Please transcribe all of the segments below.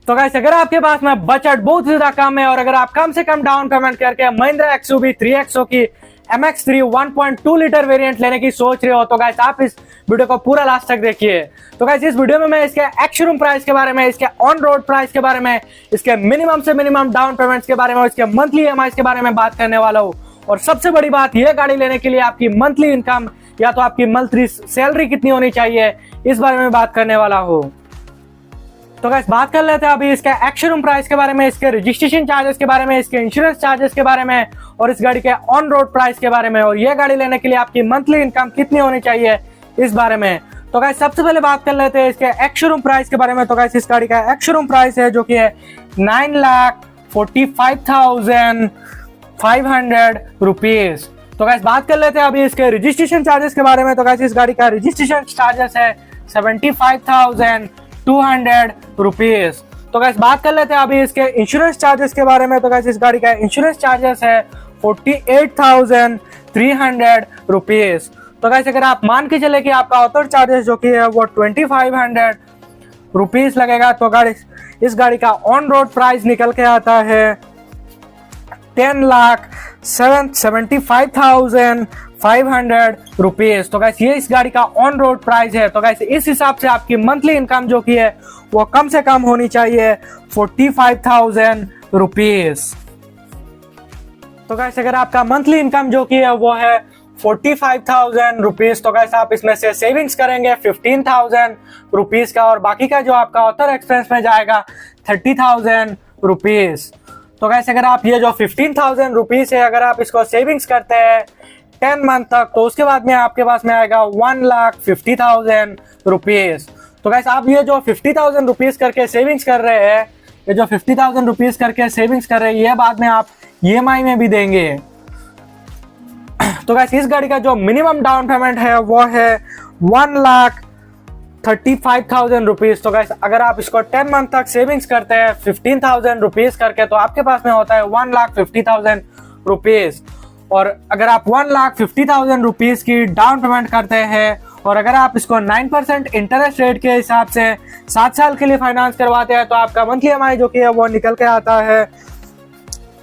तो गाइस अगर आपके पास में बजट बहुत ज्यादा कम है और अगर आप कम से कम डाउन पेमेंट करके महिंद्रा एक्सयूवी 3XO की MX3 1.2 लीटर वेरिएंट लेने की सोच रहे हो तो गाइस आप इस वीडियो को पूरा लास्ट तक देखिए। तो गाइस इस वीडियो में मैं इसके एक्स शोरूम प्राइस के बारे में, इसके ऑन रोड प्राइस के बारे में, इसके मिनिमम से मिनिमम डाउन पेमेंट्स के बारे में, इसके मंथली EMI के बारे में बात करने वाला हूँ। और सबसे बड़ी बात, यह गाड़ी लेने के लिए आपकी मंथली इनकम या तो आपकी मंथली सैलरी कितनी होनी चाहिए, इस बारे में बात करने वाला हूँ। तो गाइस बात कर लेते हैं अभी इसके एक्स शोरूम प्राइस के बारे में, इसके रजिस्ट्रेशन चार्जेस के बारे में, इसके इंश्योरेंस चार्जेस के बारे में और इस गाड़ी के ऑन रोड प्राइस के बारे में, और ये गाड़ी लेने के लिए आपकी मंथली इनकम कितनी होनी चाहिए इस बारे में। तो गाइस सबसे पहले बात कर लेते हैं इसके एक्स शोरूम प्राइस के बारे में। तो गाइस इस गाड़ी का एक्स शोरूम प्राइस है जो कि है 9,45,500 रुपीज। तो गाइस बात कर लेते हैं अभी इसके रजिस्ट्रेशन चार्जेस के बारे में। तो गाइस इस गाड़ी का रजिस्ट्रेशन चार्जेस है 75,200 रुपीज। तो गाइस बात कर लेते हैं अभी इसके इंश्योरेंस चार्जेस के बारे में। तो गाइस इस गाड़ी का इंश्योरेंस चार्जेस है 48,300 रुपीज। तो गाइस अगर आप मान के चले कि आपका ऑथर चार्जेस जो कि है वो 2500 रुपीज लगेगा, तो गाड़ी इस गाड़ी का ऑन रोड प्राइस निकल के आता है 10,75,500 रुपीज। तो गाइस ये इस गाड़ी का ऑन रोड प्राइस है। तो गाइस इस हिसाब से आपकी मंथली इनकम जो कि है वो कम से कम होनी चाहिए 45,000 रुपीज। तो गाइस अगर आपका मंथली इनकम जो कि है वो है 45,000 रुपीज, तो गाइस आप इसमें से सेविंग्स करेंगे 15,000 रुपीज का, और बाकी का जो आपका ऑथर एक्सपेंस में जाएगा 30,000 रुपीज। तो गाइस अगर आप ये जो 15,000 रुपीज है अगर आप इसको सेविंग्स करते हैं 10 मंथ तक, तो उसके बाद में आपके पास में आएगा 1,50,000 रुपीज। तो गाइस आप ये जो 50,000 रुपीज करके सेविंग्स कर रहे हैं, ये जो 50,000 रुपीज करके सेविंग्स कर रहे हैं, ये बाद में आप EMI में भी देंगे। तो गाइस इस गाड़ी का जो मिनिमम डाउन पेमेंट है वो है 1,35,000 रुपीज। तो गाइस अगर आप इसको 10 मंथ तक सेविंग्स करते हैं 15,000 रुपीज करके, तो आपके पास में होता है 1,50,000 रुपीज। और अगर आप 1,50,000 रुपीज की डाउन पेमेंट करते हैं और अगर आप इसको 9% इंटरेस्ट रेट के हिसाब से 7 साल के लिए फाइनेंस करवाते हैं, तो आपका मंथली EMI जो कि है वो निकल के आता है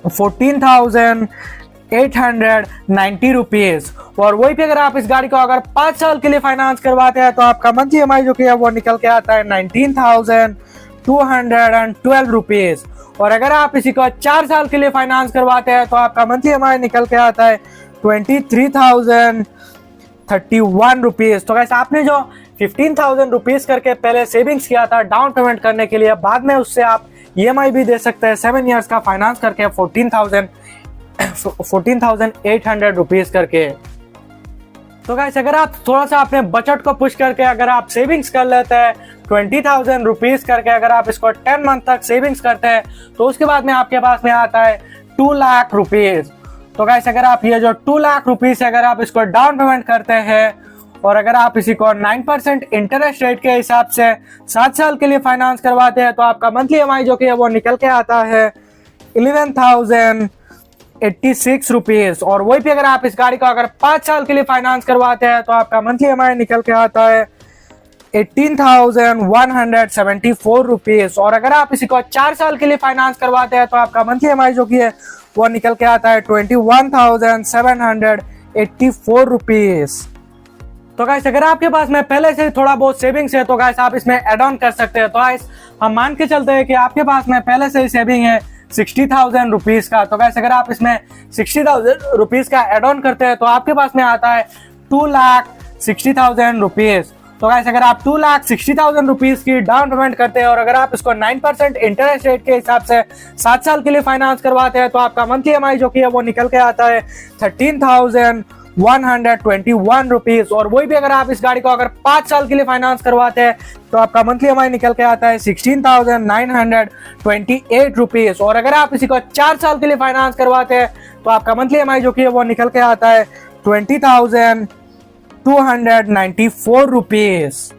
14,890 रुपीज। और वही पे अगर आप इस गाड़ी को अगर 5 साल के लिए फाइनेंस करवाते हैं, तो आपका मंथली EMI जो कि है वो निकल के आता है 19,212 रुपीज। और अगर आप इसी को 4 साल के लिए फाइनेंस करवाते हैं, तो आपका मंथली EMI निकल के आता है 23,031 रुपीज। तो गाइस आपने जो 15,000 रुपीज करके पहले सेविंग्स किया था डाउन पेमेंट करने के लिए, बाद में उससे आप EMI भी दे सकते हैं 7 ईयर्स का फाइनेंस करके 14,800 रुपीज करके। तो गाइस अगर आप थोड़ा सा अपने बजट को पुश करके अगर आप सेविंग्स कर लेते हैं 20,000 रुपीज करके, अगर आप इसको 10 मंथ तक सेविंग्स करते हैं, तो उसके बाद में आपके पास में आता है 2 लाख रुपीज। तो गाइस अगर आप ये जो 2 लाख रुपीज अगर आप इसको डाउन पेमेंट करते हैं और अगर आप इसी को 9% इंटरेस्ट रेट के हिसाब से 7 साल के लिए फाइनेंस करवाते हैं, तो आपका मंथली EMI जो कि है वो निकल के आता है 11,086 रुपीज। और वही पे अगर आप इस गाड़ी को अगर 5 साल के लिए फाइनेंस करवाते हैं, तो आपका मंथली EMI निकल के आता है 18,174 रुपीज। और अगर आप इसी को 4 साल के लिए फाइनेंस करवाते हैं, तो आपका मंथली EMI जो कि है वो निकल के आता है 21,784 रुपीज। तो गाइस अगर आपके पास में पहले से थोड़ा बहुत सेविंग्स है, तो गाइस आप इसमें एड ऑन कर सकते हैं। तो गाइस हम मान के चलते हैं कि आपके पास में पहले से ही सेविंग है 60,000 रुपीज का। तो गाइस अगर आप इसमें 60,000 रुपीज का एड ऑन करते हैं, तो आपके पास में आता है 2,60,000 रुपीज। तो गाइस अगर आप 2,60,000 रुपीज की डाउन पेमेंट करते हैं और अगर आप इसको 9% इंटरेस्ट रेट के हिसाब से 7 साल के लिए फाइनेंस करवाते हैं, तो आपका मंथली EMI जो कि है वो निकल के आता है 13,121 रुपीज। और वही भी अगर आप इस गाड़ी को अगर 5 साल के लिए फाइनेंस करवाते हैं, तो आपका मंथली EMI निकल के आता है 16,928 रुपीज। और अगर आप इसी को 4 साल के लिए फाइनेंस करवाते हैं, तो आपका मंथली EMI जो कि है वो निकल के आता है 20,294 रुपीज।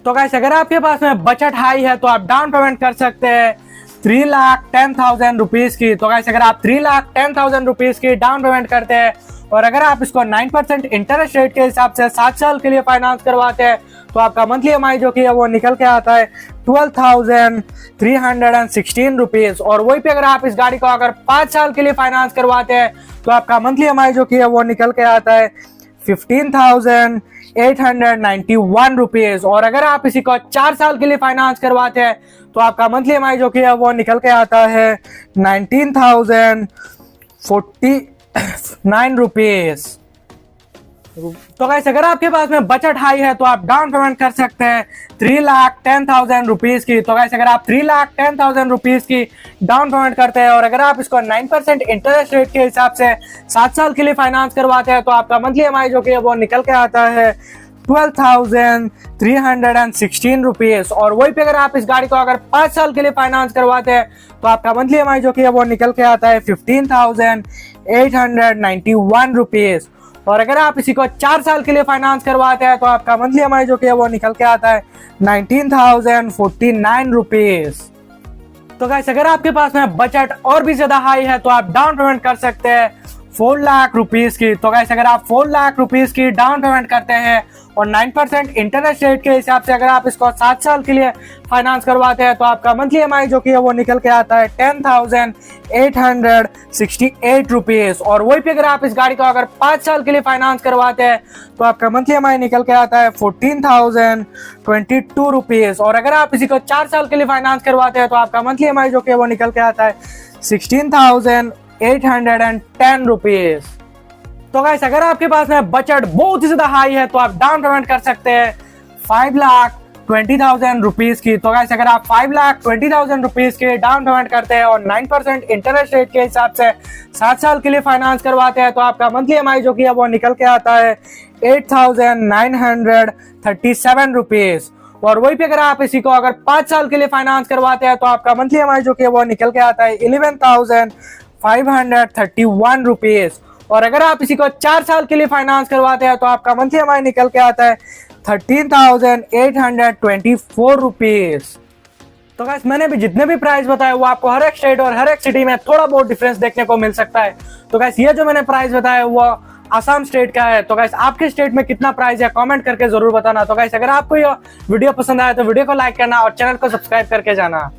तो गाइस अगर आपके पास में बजट हाई है, तो आप डाउन पेमेंट कर सकते हैं 3,10,000 रुपीज की। तो गाइस अगर आप 3,10,000 रुपीज की डाउन पेमेंट करते हैं और अगर आप इसको 9% इंटरेस्ट रेट के हिसाब से 7 साल के लिए फाइनेंस करवाते हैं तो आपका मंथली EMI जो कि है वो निकल के आता है 12,316 रुपीज। और वहीं पे अगर आप इस गाड़ी को अगर 5 साल के लिए फाइनेंस करवाते हैं तो आपका मंथली EMI जो कि है वो निकल के आता है 15,891 रुपीज। और अगर आप इसी को 4 साल के लिए फाइनेंस करवाते हैं तो आपका मंथली EMI जो कि है वो निकल के आता है 19,049 रुपीज। तो गाइस अगर आपके पास में बजट हाई है तो आप डाउन पेमेंट कर सकते हैं 3,10,000 रुपीज की। तो गाइस अगर आप 3,10,000 रुपीज की डाउन पेमेंट करते हैं और अगर आप इसको 9% इंटरेस्ट रेट के हिसाब से 7 साल के लिए फाइनेंस करवाते हैं तो आपका मंथली EMI जो कि है वो निकल के आता है 12,316 रुपीज। और वही पे अगर आप इस गाड़ी को अगर 5 साल के लिए फाइनेंस करवाते हैं तो आपका मंथली EMI जो कि है वो निकल के आता है 15,891 रुपीज। और अगर आप इसी को 4 साल के लिए फाइनेंस करवाते हैं तो आपका मंथली EMI जो कि है वो निकल के आता है 19,049 रुपीज। तो गाइस अगर आपके पास में बजट और भी ज्यादा हाई है तो आप डाउन पेमेंट कर सकते हैं 4 लाख रुपीज की। तो गाइस अगर आप 4 लाख रुपीज की डाउन पेमेंट करते हैं और 9% इंटरेस्ट रेट के हिसाब से अगर आप इसको 7 साल के लिए फाइनेंस करवाते हैं तो आपका मंथली EMI जो कि है वो निकल के आता है 10,868 रुपीज। और वही पे अगर आप इस गाड़ी को अगर 5 साल के लिए फाइनेंस करवाते हैं तो आपका मंथली EMI निकल के आता है 14,022 रुपीज। और अगर आप इसी को 4 साल के लिए फाइनेंस करवाते हैं तो आपका मंथली EMI जो कि है वो निकल के आता है 16,810 रुपीज। तो गाइस अगर आपके पास में बजट बहुत ही ज्यादा हाई है तो आप डाउन पेमेंट कर सकते हैं 5,20,000 रुपीज की। तो गाइस अगर आप 5,20,000 रुपीज की डाउन पेमेंट करते हैं और 9% इंटरेस्ट रेट के हिसाब से 7 साल के लिए फाइनेंस करवाते हैं तो आपका मंथली EMI जो कि है वो निकल के आता है 8,937 रुपीज। और वही पे अगर आप इसी को अगर 5 साल के लिए फाइनेंस करवाते हैं तो आपका मंथली EMI जो कि है वो निकल के आता है 11,531 रुपीज। और अगर आप इसी को 4 साल के लिए फाइनेंस करवाते हैं तो आपका मंथली EMI निकल के आता है 13,824 रुपीज। तो गाइस मैंने भी जितने भी प्राइस बताए वो आपको हर एक स्टेट और हर एक सिटी में थोड़ा बहुत डिफरेंस देखने को मिल सकता है। तो गाइस ये जो मैंने प्राइस बताया वो आसाम स्टेट का है। तो गाइस आपके स्टेट में कितना प्राइस है कमेंट करके जरूर बताना। तो गाइस अगर आपको ये वीडियो पसंद आया तो वीडियो को लाइक करना और चैनल को सब्सक्राइब करके जाना।